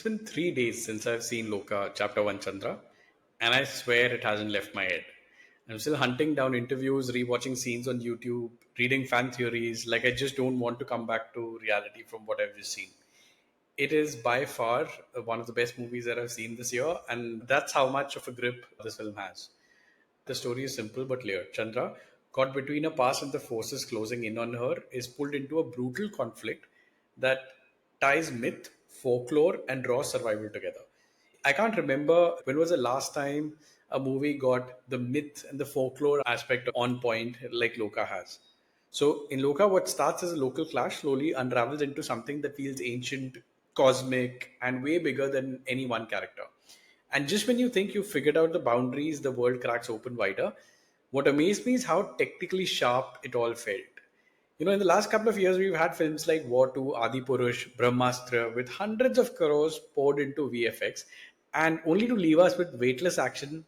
been 3 days since I've seen Lokah Chapter 1 Chandra, and I swear it hasn't left my head. I'm still hunting down interviews, rewatching scenes on YouTube, reading fan theories. Like, I just don't want to come back to reality from what I've just seen. It is by far one of the best movies that I've seen this year, and that's how much of a grip this film has. The story is simple but layered. Chandra, caught between her past and the forces closing in on her, is pulled into a brutal conflict that ties myth, folklore, and raw survival together. I can't remember when was the last time a movie got the myth and the folklore aspect on point like Lokah has. So in Lokah, what starts as a local clash slowly unravels into something that feels ancient, cosmic, and way bigger than any one character. And just when you think you've figured out the boundaries, the world cracks open wider. What amazed me is how technically sharp it all felt. In the last couple of years, we've had films like War 2, Adi Purush, Brahmastra, with hundreds of crores poured into VFX, and only to leave us with weightless action,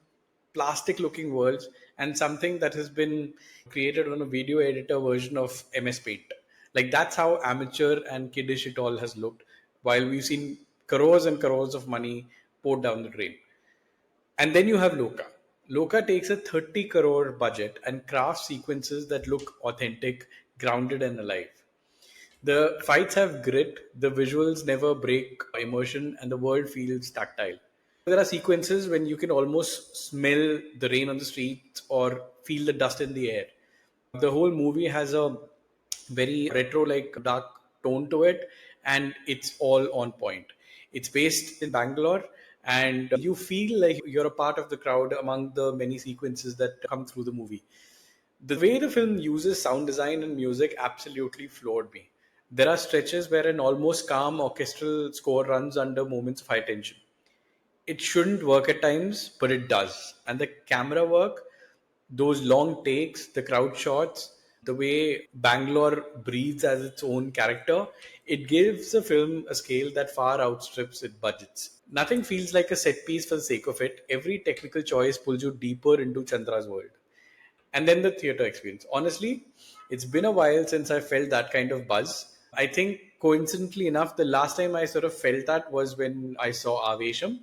plastic looking worlds, and something that has been created on a video editor version of MS Paint. Like, that's how amateur and kiddish it all has looked, while we've seen crores and crores of money poured down the drain. And then you have Lokah. Lokah takes a 30 crore budget and crafts sequences that look authentic, grounded, and alive. The fights have grit, the visuals never break immersion, and the world feels tactile. There are sequences when you can almost smell the rain on the streets or feel the dust in the air. The whole movie has a very retro like dark tone to it, and it's all on point. It's based in Bangalore, and you feel like you're a part of the crowd among the many sequences that come through the movie. The way the film uses sound design and music absolutely floored me. There are stretches where an almost calm orchestral score runs under moments of high tension. It shouldn't work at times, but it does. And the camera work, those long takes, the crowd shots, the way Bangalore breathes as its own character, it gives the film a scale that far outstrips its budgets. Nothing feels like a set piece for the sake of it. Every technical choice pulls you deeper into Chandra's world. And then the theater experience. Honestly, it's been a while since I felt that kind of buzz. I think coincidentally enough, the last time I sort of felt that was when I saw Avesham.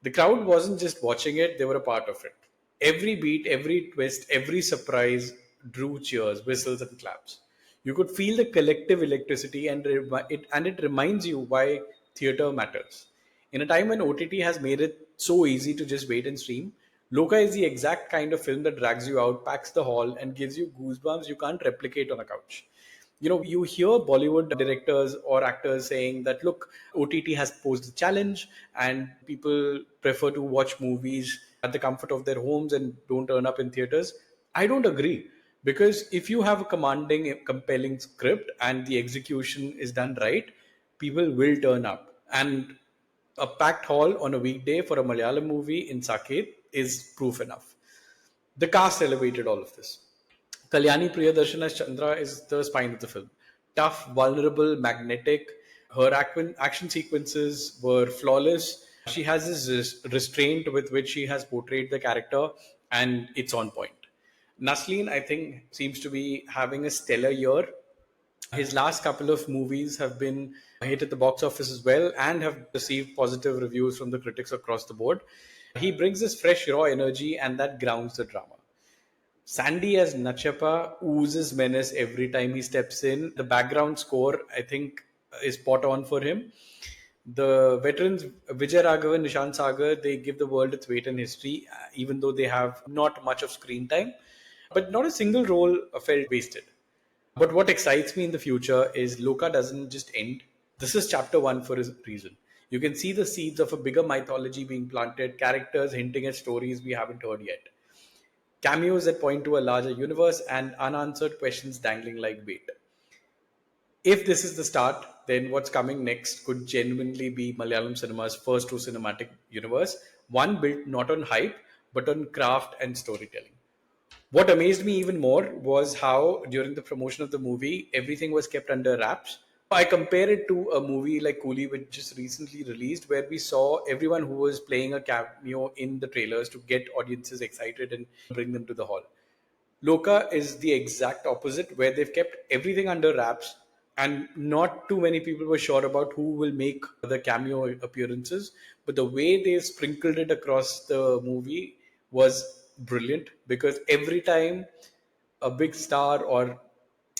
The crowd wasn't just watching it, they were a part of it. Every beat, every twist, every surprise drew cheers, whistles, and claps. You could feel the collective electricity, and it reminds you why theater matters. In a time when OTT has made it so easy to just wait and stream, Loka is the exact kind of film that drags you out, packs the hall, and gives you goosebumps you can't replicate on a couch. You hear Bollywood directors or actors saying that, look, OTT has posed a challenge and people prefer to watch movies at the comfort of their homes and don't turn up in theaters. I don't agree, because if you have a commanding, compelling script and the execution is done right, people will turn up. And a packed hall on a weekday for a Malayalam movie in Saket is proof enough. The cast elevated all of this. Kalyani Priyadarshan as Chandra is the spine of the film. Tough, vulnerable, magnetic. Her action sequences were flawless. She has this restraint with which she has portrayed the character, and it's on point. Naslin, I think, seems to be having a stellar year. His last couple of movies have been hit at the box office as well and have received positive reviews from the critics across the board. He brings this fresh, raw energy, and that grounds the drama. Sandy as Nachapa oozes menace every time he steps in. The background score, I think, is spot on for him. The veterans Vijay Raghavan, Nishant Sagar, they give the world its weight in history, even though they have not much of screen time. But not a single role felt wasted. But what excites me in the future is Loka doesn't just end. This is chapter one for a reason. You can see the seeds of a bigger mythology being planted, characters hinting at stories we haven't heard yet, cameos that point to a larger universe, and unanswered questions dangling like bait. If this is the start, then what's coming next could genuinely be Malayalam cinema's first true cinematic universe, one built not on hype, but on craft and storytelling. What amazed me even more was how, during the promotion of the movie, everything was kept under wraps. I compare it to a movie like Coolie, which just recently released, where we saw everyone who was playing a cameo in the trailers to get audiences excited and bring them to the hall. Loka is the exact opposite, where they've kept everything under wraps, and not too many people were sure about who will make the cameo appearances. But the way they sprinkled it across the movie was brilliant, because every time a big star or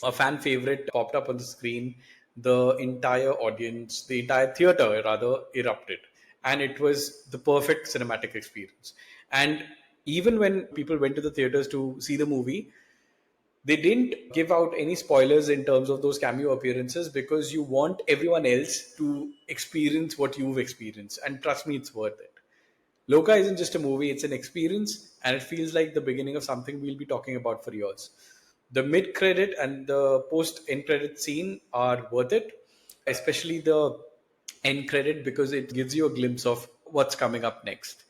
a fan favorite popped up on the screen, the entire audience, the entire theater rather, erupted. And it was the perfect cinematic experience. And even when people went to the theaters to see the movie, they didn't give out any spoilers in terms of those cameo appearances, because you want everyone else to experience what you've experienced. And trust me, it's worth it. Loka isn't just a movie, it's an experience, and it feels like the beginning of something we'll be talking about for years. The mid credit and the post end credit scene are worth it, especially the end credit, because it gives you a glimpse of what's coming up next.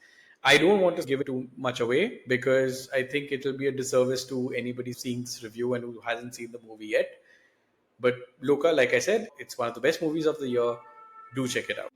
I don't want to give it too much away, because I think it will be a disservice to anybody seeing this review and who hasn't seen the movie yet. But Loka, like I said, it's one of the best movies of the year. Do check it out.